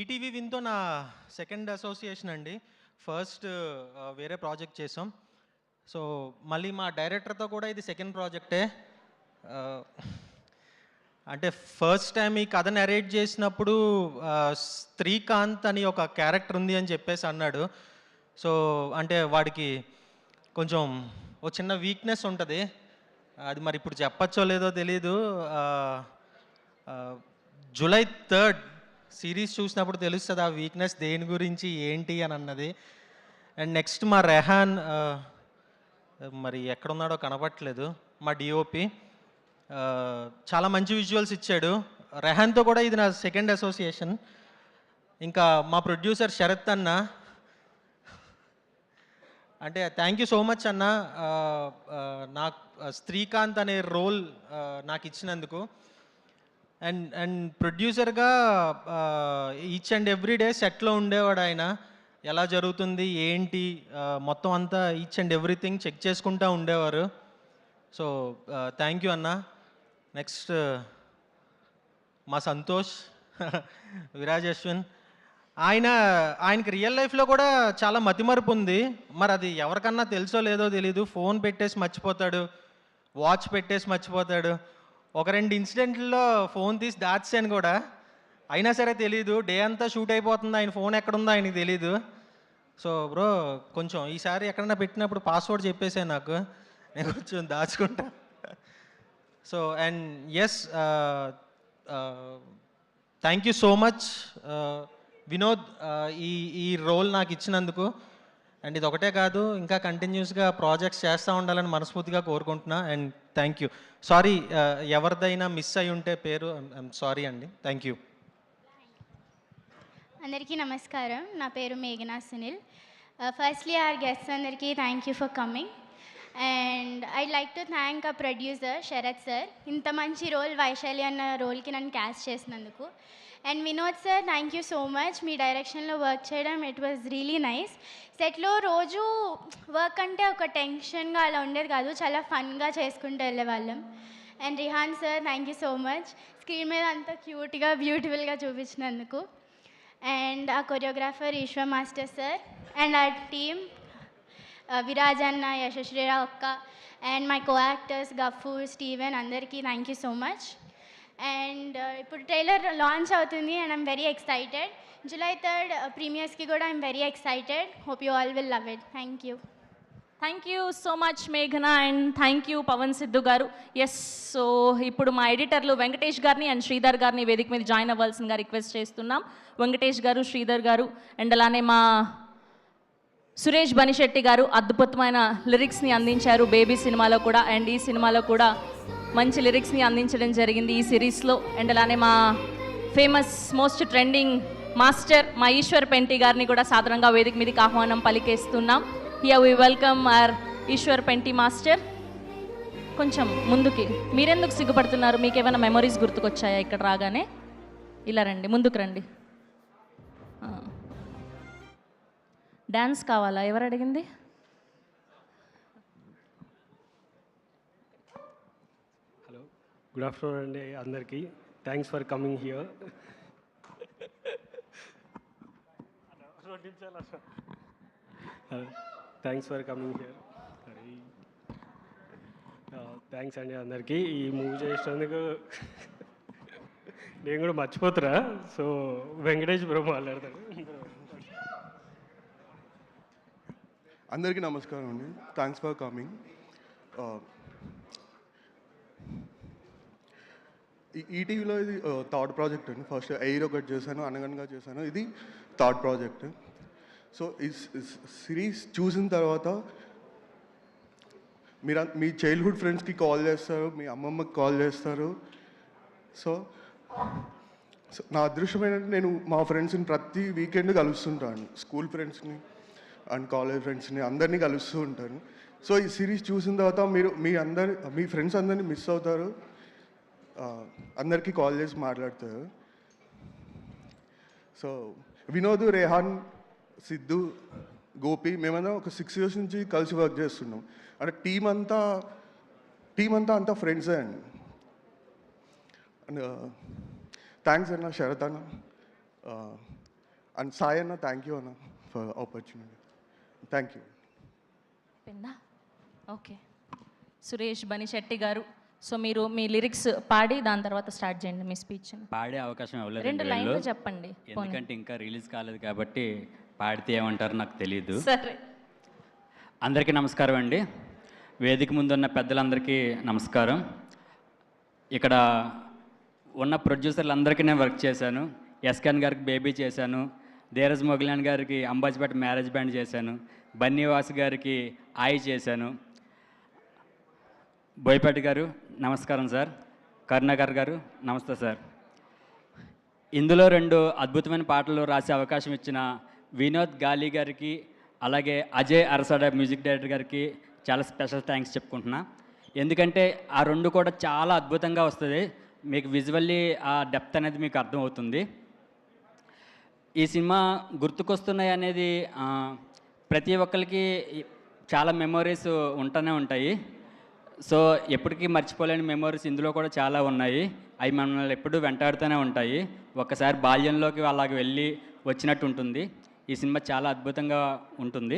ETV విన్‌తో నా second association అండి. First వేరే ప్రాజెక్ట్ చేసాం. సో, మళ్ళీ మా డైరెక్టర్‌తో కూడా ఇది సెకండ్ ప్రాజెక్టే. ఆహ్, అంటే ఫస్ట్ టైమ్ ఈ కథ నరేట్ చేసినప్పుడు శ్రీకాంత్ అని ఒక క్యారెక్టర్ ఉంది అని చెప్పేసి అన్నాడు. సో, అంటే వాడికి కొంచెం ఓ చిన్న వీక్‌నెస్ ఉంటది. అది మరి ఇప్పుడు చెప్పచ్చో లేదో తెలీదు. ఆహ్, ఆహ్, జూలై 3 సీరీస్ చూసినప్పుడు తెలుస్తది ఆ వీక్‌నెస్ దేని గురించి, ఏంటి అని అన్నది. అండ్ నెక్స్ట్ మా రెహాన్ మరి ఎక్కడున్నాడో కనపట్లేదు. మా డీఓపీ చాలా మంచి విజువల్స్ ఇచ్చాడు. రెహాన్‌తో కూడా ఇది నా సెకండ్ అసోసియేషన్. ఇంకా మా ప్రొడ్యూసర్ శరత్ అన్న, అంటే థ్యాంక్ యూ సో మచ్ అన్న. నాకు శ్రీకాంత్ అనే రోల్ నాకు ఇచ్చినందుకు. అండ్ అండ్ ప్రొడ్యూసర్గా ఈచ్ అండ్ ఎవ్రీ డే సెట్లో ఉండేవాడు ఆయన. ఎలా జరుగుతుంది ఏంటి మొత్తం అంతా ఈచ్ అండ్ ఎవ్రీథింగ్ చెక్ చేసుకుంటూ ఉండేవారు. సో థ్యాంక్ యూ అన్న. నెక్స్ట్ మా సంతోష్ విరాజ్ అశ్విన్, ఆయనకి రియల్ లైఫ్లో కూడా చాలా మతిమరుపు ఉంది. మరి అది ఎవరికన్నా తెలుసో లేదో తెలీదు. ఫోన్ పెట్టేసి మర్చిపోతాడు, వాచ్ పెట్టేసి మర్చిపోతాడు. ఒక 2 ఇన్సిడెంట్లలో ఫోన్ తీసి దాచాను కూడా, అయినా సరే తెలీదు. డే అంతా షూట్ అయిపోతుంది, ఆయన ఫోన్ ఎక్కడుందో ఆయనకి తెలీదు. సో బ్రో, కొంచెం ఈసారి ఎక్కడన్నా పెట్టినప్పుడు పాస్వర్డ్ చెప్పేసాను నాకు, నేను కొంచెం దాచుకుంటా. So and yes, thank you so much Vinod, ఈ ఈ రోల్ నాకు ఇచ్చినందుకు. అండ్ ఇది ఒకటే కాదు, ఇంకా కంటిన్యూస్గా ప్రాజెక్ట్స్ చేస్తూ ఉండాలని మనస్ఫూర్తిగా కోరుకుంటున్నా. And thank you. సారీ, ఎవరిదైనా మిస్ అయి ఉంటే పేరు, ఐఎమ్ సారీ అండి. Thank you. అందరికీ నమస్కారం. నా పేరు మేఘనా సునీల్. ఫస్ట్లీ ఆర్ గెస్ట్స్ అందరికీ thank you for coming. And I'd like to thank a producer Sharath sir, ఇంత మంచి రోల్ వైశాలి అన్న రోల్కి నన్ను క్యాస్ట్ చేసినందుకు. And Vinod sir, thank you so much. మీ డైరెక్షన్లో వర్క్ చేయడం ఇట్ వాజ్ రియలీ నైస్. సెట్లో రోజు వర్క్ అంటే ఒక టెన్షన్గా అలా ఉండేది కాదు, చాలా ఫన్గా చేసుకుంటూ వెళ్ళేవాళ్ళం. And Rehan sir, thank you so much. Screen మీద అంత క్యూట్గా బ్యూటిఫుల్గా చూపించినందుకు. అండ్ ఆ choreographer Eshwar master sir and ఆ టీమ్ విరాజ్ అన్న, యశశ్రీరావు అక్క and my co actors Gafoor, Steven, అందరికీ thank you so much. And ఇప్పుడు ట్రైలర్ లాంచ్ అవుతుంది and I'm very excited. July 3 ప్రీమియర్స్కి కూడా I'm very excited. Hope you all will love it. Thank you. Thank you so much మేఘన and thank you Pawan Siddhu గారు. Yes, so ఇప్పుడు మా ఎడిటర్లు వెంకటేష్ గారిని and Sridhar గారిని వేదిక మీద జాయిన్ అవ్వాల్సిందిగా రిక్వెస్ట్ చేస్తున్నాం. వెంకటేష్ గారు, శ్రీధర్ గారు అండ్ అలానే మా సురేష్ బనిశెట్టి గారు అద్భుతమైన లిరిక్స్ని అందించారు బేబీ సినిమాలో కూడా. అండ్ ఈ సినిమాలో కూడా మంచి లిరిక్స్ని అందించడం జరిగింది ఈ సిరీస్లో. అండ్ అలానే మా ఫేమస్ మోస్ట్ ట్రెండింగ్ మాస్టర్ మా ఈశ్వర్ పెంటి గారిని కూడా సాధారణంగా వేదిక మీదకి ఆహ్వానం పలికేస్తున్నాం. Here we welcome our Eshwar Penti master. కొంచెం ముందుకి, మీరెందుకు సిగ్గుపడుతున్నారు? మీకు ఏమైనా మెమరీస్ గుర్తుకొచ్చాయా ఇక్కడ రాగానే? ఇలా రండి, ముందుకు రండి. డ్యాన్స్ కావాలా? ఎవరు అడిగింది? హలో, గుడ్ ఆఫ్టర్నూన్ అండి అందరికీ. Thanks for coming here. Thanks for coming here. Thanks అండి అందరికీ. ఈ మూవీ చేసినందుకు నేను కూడా మర్చిపోతురా. సో వెంకటేష్ బ్రో మాట్లాడతాడు. అందరికీ నమస్కారం అండి. Thanks for coming. ఈటీవీలో ఇది థర్డ్ ప్రాజెక్ట్ అండి. ఫస్ట్ ఎయిర్ ఒకటి చేశాను, అనగనగా చేశాను, ఇది థర్డ్ ప్రాజెక్ట్. సో ఈ సిరీస్ చూసిన తర్వాత మీ చైల్డ్హుడ్ ఫ్రెండ్స్కి కాల్ చేస్తారు, మీ అమ్మమ్మకి కాల్ చేస్తారు. సో నా అదృష్టం ఏంటంటే నేను మా ఫ్రెండ్స్ని ప్రతి వీకెండ్ కలుస్తుంటాను. స్కూల్ ఫ్రెండ్స్ని అండ్ కాలేజ్ ఫ్రెండ్స్ని అందరినీ కలుస్తూ ఉంటాను. సో ఈ సిరీస్ చూసిన తర్వాత మీ ఫ్రెండ్స్ అందరినీ మిస్ అవుతారు, అందరికీ కాల్ చేసి మాట్లాడతారు. సో వినోద్, రెహాన్, సిద్ధు, గోపి, మేమందరం ఒక 6 years నుంచి కలిసి వర్క్ చేస్తున్నాం. అంటే టీం అంతా ఫ్రెండ్సే అండి. అండ్ థ్యాంక్స్ అన్న, శరత్ అన్న, అండ్ సాయి అన్న థ్యాంక్ యూ అన్న ఫర్ ఆపర్చునిటీ. Thank you. పెందా ఓకే. సురేష్ బనిశెట్టి గారు, సో మీరు మీ లిరిక్స్ పాడి దాని తర్వాత స్టార్ట్ చేయండి మీ స్పీచ్. పాడే అవకాశం ఇవ్వలేదు 2 లైన్లు చెప్పండి. ఎందుకంటే ఇంకా రిలీజ్ కాలేదు కాబట్టి పాడితే ఏమంటారో నాకు తెలియదు. సరే. అందరికీ నమస్కారం అండి. వేదిక ముందున్న పెద్దలందరికీ నమస్కారం. ఇక్కడ ఉన్న ప్రొడ్యూసర్లందరికీ నేను వర్క్ చేశాను. ఎస్కాన్ గారికి బేబీ చేశాను, ధీరజ్ మొగలాన్ గారికి అంబాజీపేట మ్యారేజ్ బ్యాండ్ చేశాను, బన్నీవాస్ గారికి ఆయి చేశాను. బోయపాటి గారు నమస్కారం సార్. కరుణాకర్ గారు నమస్తే సార్. ఇందులో 2 అద్భుతమైన పాటలు రాసే అవకాశం ఇచ్చిన వినోద్ గాలి గారికి, అలాగే అజయ్ అరసాడ మ్యూజిక్ డైరెక్టర్ గారికి చాలా స్పెషల్ థ్యాంక్స్ చెప్పుకుంటున్నా. ఎందుకంటే ఆ 2 కూడా చాలా అద్భుతంగా వస్తుంది. మీకు విజువల్లీ ఆ డెప్త్ అనేది మీకు అర్థమవుతుంది. ఈ సినిమా గుర్తుకొస్తున్నాయి అనేది ప్రతి ఒక్కరికి చాలా మెమొరీస్ ఉంటూనే ఉంటాయి. సో ఎప్పటికీ మర్చిపోలేని మెమొరీస్ ఇందులో కూడా చాలా ఉన్నాయి. అవి మనల్ని ఎప్పుడూ వెంటాడుతూనే ఉంటాయి. ఒక్కసారి బాల్యంలోకి అలాగ వెళ్ళి వచ్చినట్టు ఉంటుంది. ఈ సినిమా చాలా అద్భుతంగా ఉంటుంది.